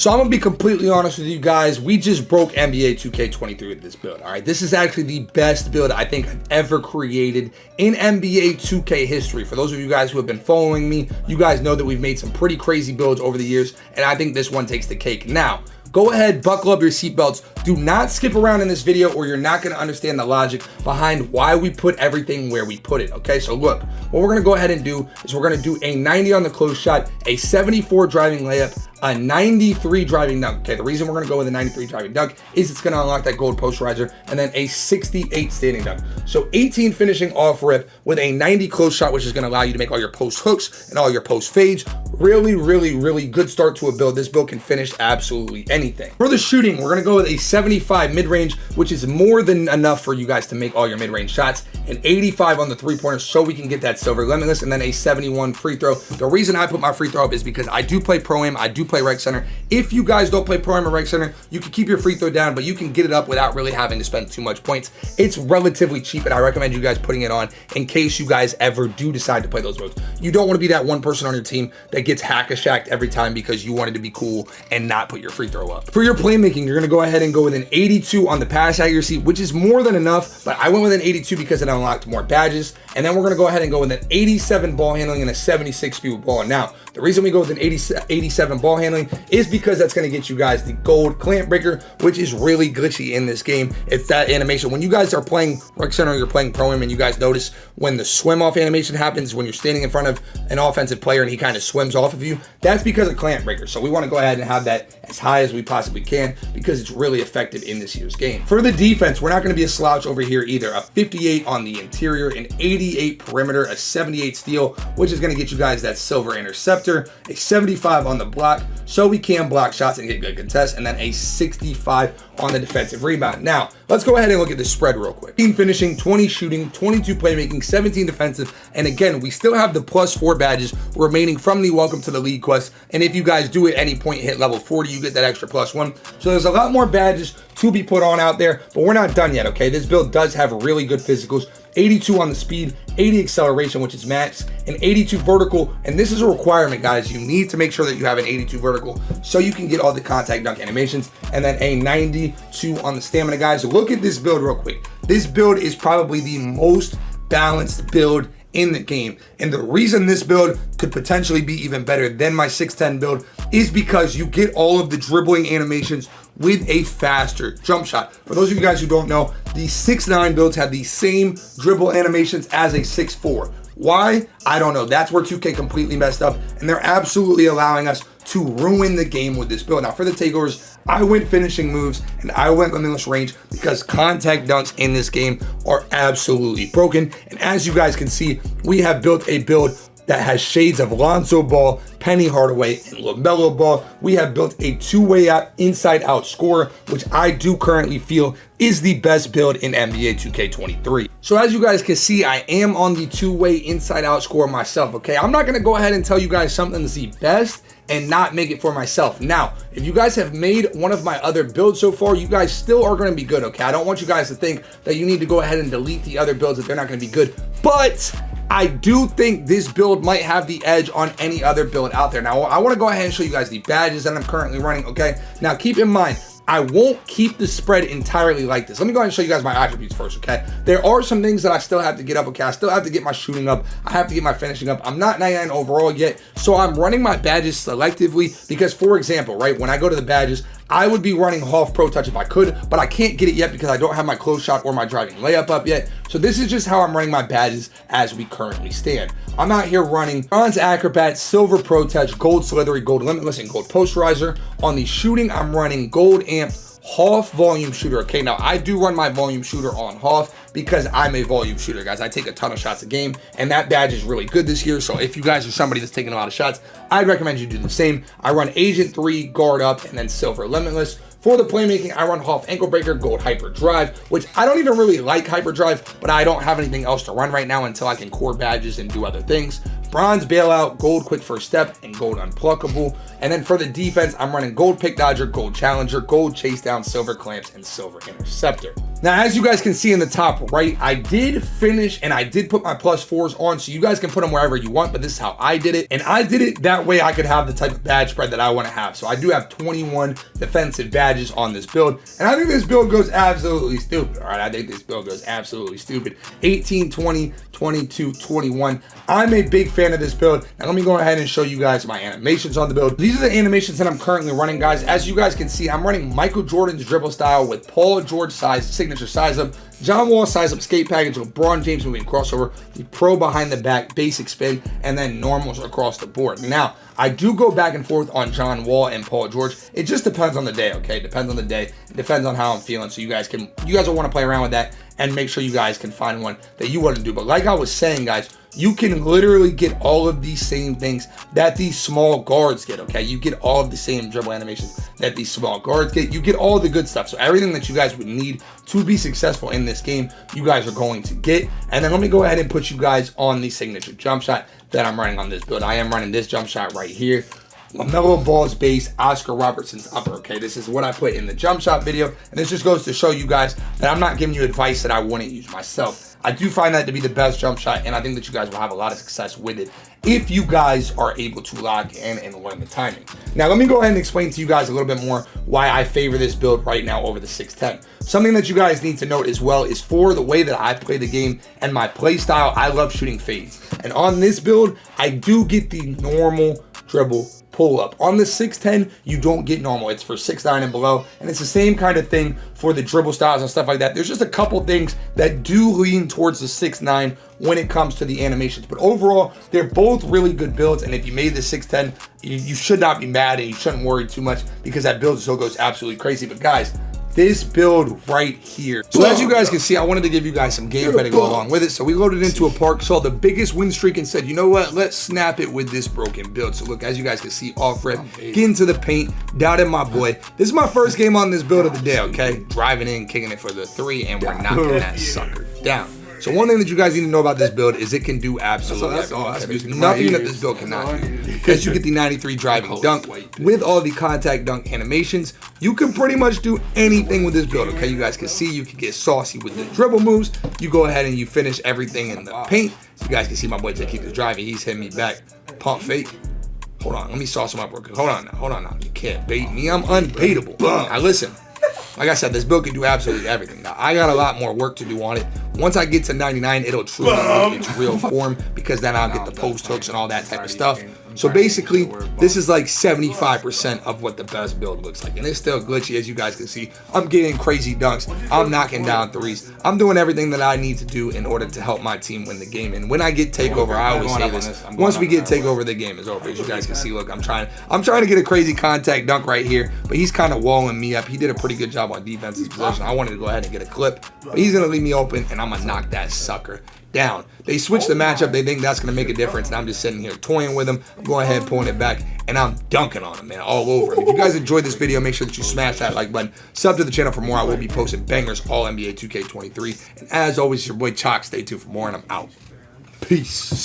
So I'm gonna be completely honest with you guys. We just broke NBA 2K23 with this build. All right, this is actually the best build I think I've ever created in NBA 2K history. For those of you guys who have been following me, you guys know that we've made some pretty crazy builds over the years, and I think this one takes the cake. Now, go ahead, buckle up your seatbelts. Do not skip around in this video or you're not gonna understand the logic behind why we put everything where we put it, okay? So look, what we're gonna go ahead and do is we're gonna do a 90 on the close shot, a 74 driving layup, a 93 driving dunk. Okay, the reason we're gonna go with a 93 driving dunk is it's gonna unlock that gold posterizer, and then a 68 standing dunk. So 18 finishing off rip with a 90 close shot, which is gonna allow you to make all your post hooks and all your post fades. Really, really, really good start to a build. This build can finish absolutely anything. For the shooting, we're gonna go with a 75 mid-range, which is more than enough for you guys to make all your mid-range shots, an 85 on the three-pointer so we can get that silver limitless, and then a 71 free throw. The reason I put my free throw up is because I do play pro-am, I do play right center. If you guys don't play pro-am or right center, you can keep your free throw down, but you can get it up without really having to spend too much points. It's relatively cheap, and I recommend you guys putting it on in case you guys ever do decide to play those modes. You don't want to be that one person on your team that gets hack-a-shacked every time because you wanted to be cool and not put your free throw up. For your playmaking, you're gonna go ahead and go with an 82 on the pass accuracy, which is more than enough, but I went with an 82 because it unlocked more badges. And then we're gonna go ahead and go with an 87 ball handling and a 76 speed ball. Now, the reason we go with an 87 ball handling is because that's gonna get you guys the gold clamp breaker, which is really glitchy in this game. It's that animation. When you guys are playing rec center or you're playing pro-am and you guys notice when the swim off animation happens, when you're standing in front of an offensive player and he kind of swims off of you, that's because of clamp breaker. So we wanna go ahead and have that as high as we possibly can because it's really effective in this year's game. For the defense, we're not gonna be a slouch over here either. A 58 on the interior, an 88 perimeter, a 78 steal, which is gonna get you guys that silver interceptor, a 75 on the block, so we can block shots and get good contests, and then a 65 on the defensive rebound. Now, let's go ahead and look at the spread real quick. 18 finishing, 20 shooting, 22 playmaking, 17 defensive, and again, we still have the +4 badges remaining from the Welcome to the League quest, and if you guys do at any point hit level 40, you get that extra +1. So there's a lot more badges to be put on out there, but we're not done yet, okay? This build does have really good physicals, 82 on the speed, 80 acceleration, which is max, and 82 vertical, and this is a requirement, guys. You need to make sure that you have an 82 vertical so you can get all the contact dunk animations, and then a 92 on the stamina, guys. Look at this build real quick. This build is probably the most balanced build in the game, and the reason this build could potentially be even better than my 610 build is because you get all of the dribbling animations with a faster jump shot. For those of you guys who don't know, the 6'9 builds have the same dribble animations as a 6'4. Why? I don't know. That's where 2K completely messed up, and they're absolutely allowing us to ruin the game with this build. Now, for the takeovers, I went finishing moves and I went limitless range because contact dunks in this game are absolutely broken. And as you guys can see, we have built a build that has shades of Lonzo Ball, Penny Hardaway, and LaMelo Ball. We have built a two-way out, inside-out scorer, which I do currently feel is the best build in NBA 2K23. So as you guys can see, I am on the two-way inside-out scorer myself, okay? I'm not gonna go ahead and tell you guys something that's the best and not make it for myself. Now, if you guys have made one of my other builds so far, you guys still are gonna be good, okay? I don't want you guys to think that you need to go ahead and delete the other builds if they're not gonna be good, but I do think this build might have the edge on any other build out there. Now, I wanna go ahead and show you guys the badges that I'm currently running, okay? Now, keep in mind, I won't keep the spread entirely like this. Let me go ahead and show you guys my attributes first, okay? There are some things that I still have to get up, okay? I still have to get my shooting up. I have to get my finishing up. I'm not 99 overall yet, so I'm running my badges selectively because, for example, right, when I go to the badges, I would be running half pro touch if I could, but I can't get it yet because I don't have my close shot or my driving layup up yet. So this is just how I'm running my badges as we currently stand. I'm out here running bronze acrobat, silver pro touch, gold slithery, gold limitless, and gold posterizer. On the shooting, I'm running gold amp, half volume shooter. Okay, now I do run my volume shooter on half because I'm a volume shooter, guys. I take a ton of shots a game, and that badge is really good this year. So if you guys are somebody that's taking a lot of shots, I'd recommend you do the same. I run Agent 3, guard up, and then silver limitless. For the playmaking, I run half ankle breaker, gold hyper drive, which I don't even really like hyper drive, but I don't have anything else to run right now until I can core badges and do other things. Bronze bailout, gold quick first step, and gold unpluckable. And then for the defense, I'm running gold pick dodger, gold challenger, gold chase down, silver clamps, and silver interceptor. Now, as you guys can see in the top right, I did finish and I did put my +4s on, so you guys can put them wherever you want, but this is how I did it. And I did it that way I could have the type of badge spread that I want to have. So I do have 21 defensive badges on this build, and I think this build goes absolutely stupid. All right, I think this build goes absolutely stupid. 18, 20, 22, 21. I'm a big fan of this build. Now let me go ahead and show you guys my animations on the build. These are the animations that I'm currently running, guys. As you guys can see, I'm running Michael Jordan's dribble style with Paul George size, signature size up, John Wall size up skate package, LeBron James moving crossover, the pro behind the back, basic spin, and then normals across the board. Now, I do go back and forth on John Wall and Paul George. It just depends on the day, okay? Depends on the day. It depends on how I'm feeling. So you guys will want to play around with that and make sure you guys can find one that you want to do. But like I was saying, guys, you can literally get all of these same things that these small guards get, okay? You get all of the same dribble animations that these small guards get. You get all the good stuff. So everything that you guys would need to be successful in this game, you guys are going to get. And then let me go ahead and put you guys on the signature jump shot that I'm running on this build. I am running this jump shot right here. LaMelo Ball's base, Oscar Robertson's upper, okay? This is what I put in the jump shot video, and this just goes to show you guys that I'm not giving you advice that I wouldn't use myself. I do find that to be the best jump shot, and I think that you guys will have a lot of success with it if you guys are able to lock in and learn the timing. Now, let me go ahead and explain to you guys a little bit more why I favor this build right now over the 610. Something that you guys need to note as well is for the way that I play the game and my play style, I love shooting fades. And on this build, I do get the normal dribble pull up. On the 610, you don't get normal. It's for 6'9" and below, and it's the same kind of thing for the dribble styles and stuff like that. There's just a couple things that do lean towards the 6'9" when it comes to the animations, but overall, they're both really good builds, and if you made the 610, you should not be mad and you shouldn't worry too much because that build still goes absolutely crazy. But guys, this build right here. So as you guys can see, I wanted to give you guys some gameplay to go along with it. So we loaded into a park, saw the biggest win streak and said, you know what, let's snap it with this broken build. So look, as you guys can see, off red, get into the paint, doubted my boy. This is my first game on this build of the day, okay? Driving in, kicking it for the 3, and we're knocking that sucker down. So one thing that you guys need to know about this build is it can do absolutely everything. There's nothing that this build cannot do. Because you get the 93 driving dunk with all the contact dunk animations, you can pretty much do anything with this build, okay? You guys can see you can get saucy with the dribble moves. You go ahead and you finish everything in the paint. You guys can see my boy just keep driving. He's hitting me back. Pump fake. Hold on, let me sauce him up real quick. Hold on now. You can't bait me. I'm unbaitable. Now listen. Like I said, this build can do absolutely everything. Now, I got a lot more work to do on it. Once I get to 99, it'll truly be its real form because then I'll get the post hooks and all that type of stuff. So basically, this is like 75% of what the best build looks like. And it's still glitchy, as you guys can see. I'm getting crazy dunks. I'm knocking down threes. I'm doing everything that I need to do in order to help my team win the game. And when I get takeover, I always say this. Once we get takeover, the game is over. As you guys can see, look, I'm trying to get a crazy contact dunk right here, but he's kind of walling me up. He did a pretty good job on defense's possession. I wanted to go ahead and get a clip, but he's going to leave me open, and I'm going to knock that sucker down. They switch the matchup. They think that's going to make a difference, and I'm just sitting here toying with him. I'm going ahead, pulling it back, and I'm dunking on him, man, all over him. If you guys enjoyed this video, make sure that you smash that like button. Sub to the channel for more. I will be posting bangers all NBA 2K23. And as always, your boy Choc. Stay tuned for more, and I'm out. Peace.